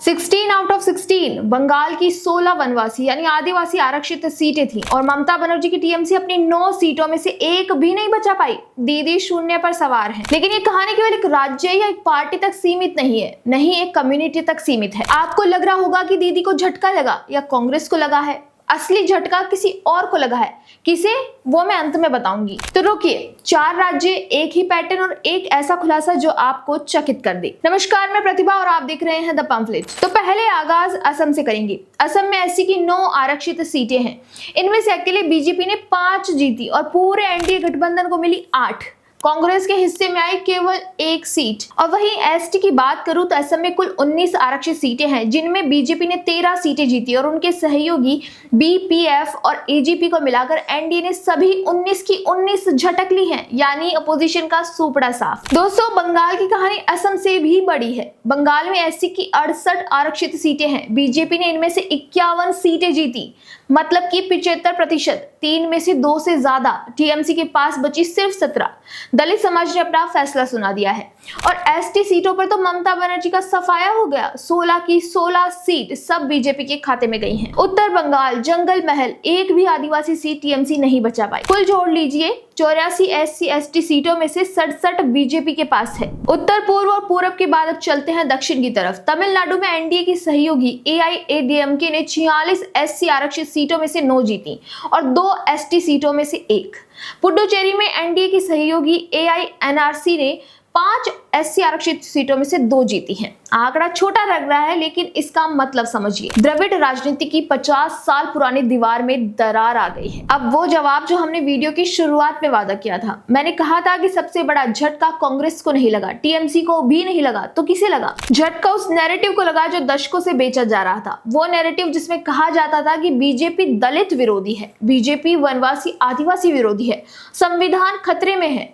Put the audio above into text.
16 out of 16 Bengal की 16 वनवासी यानी आदिवासी आरक्षित सीटें थी और ममता बनर्जी की टीएमसी अपनी 9 सीटों में से एक भी नहीं बचा पाई। दीदी शून्य पर सवार है। लेकिन ये कहानी केवल एक राज्य या एक पार्टी तक सीमित नहीं है, नहीं एक कम्युनिटी तक सीमित है। आपको लग रहा होगा कि दीदी को झटका लगा या कांग्रेस को लगा है। असली झटका किसी और को लगा है। किसे, वो मैं अंत में बताऊंगी। तो रुकिए, 4 राज्य, एक ही पैटर्न और एक ऐसा खुलासा जो आपको चकित कर दे। नमस्कार, मैं प्रतिभा और आप देख रहे हैं द पंफलेट। तो पहले आगाज असम से करेंगे। असम में एससी की 9 आरक्षित सीटें हैं। इनमें से अकेले बीजेपी ने 5 जीती और पूरे एनडीए गठबंधन को मिली 8। कांग्रेस के हिस्से में आई केवल 1 सीट। और वहीं एसटी की बात करूं तो असम में कुल 19 आरक्षित सीटें हैं, जिनमें बीजेपी ने 13 सीटें जीती और उनके सहयोगी बीपीएफ और एजीपी को मिलाकर एनडीए ने सभी 19 की 19 झटक ली हैं, यानी अपोजिशन का सुपड़ा साफ। दोस्तों, बंगाल की कहानी असम से भी बड़ी है। बंगाल में एससी की 68 आरक्षित सीटें हैं। बीजेपी ने इनमें से 51 सीटें जीती, मतलब कि 75%। 3 में से 2 से ज्यादा। टीएमसी के पास बची सिर्फ 17। दलित समाज ने अपना फैसला सुना दिया है और एसटी सीटों पर तो ममता बनर्जी का सफाया हो गया। 16 की 16 सीट सब बीजेपी के खाते में गई हैं। उत्तर बंगाल, जंगल महल, एक भी आदिवासी सीट टीएमसी नहीं बचा पाई। कुल जोड़ लीजिए 84 एससी एसटी सीटों में से 67 बीजेपी के पास है। उत्तर पूर्व और पूरब के बाद अब चलते हैं दक्षिण की तरफ। तमिलनाडु में एनडीए की सहयोगी एआईएडीएमके ने 46 एससी आरक्षित सीटों में से 9 जीती और 2 एसटी सीटों में से 1। पुडुचेरी में एनडीए की सहयोगी एआईएनआरसी ने 5 एससी आरक्षित सीटों में से 2 जीती हैं। आंकड़ा छोटा लग रहा है, लेकिन इसका मतलब समझिए। द्रविड़ राजनीति की 50 साल पुरानी दीवार में दरार आ गई है। अब वो जवाब जो हमने वीडियो की शुरुआत में वादा किया था। मैंने कहा था कि सबसे बड़ा झटका कांग्रेस को नहीं लगा, टीएमसी को भी नहीं लगा, तो किसे लगा? झटका उस नैरेटिव को लगा जो दशकों से बेचा जा रहा था। वो नैरेटिव जिसमें कहा जाता था कि बीजेपी दलित विरोधी है, बीजेपी वनवासी आदिवासी विरोधी है, संविधान खतरे में है,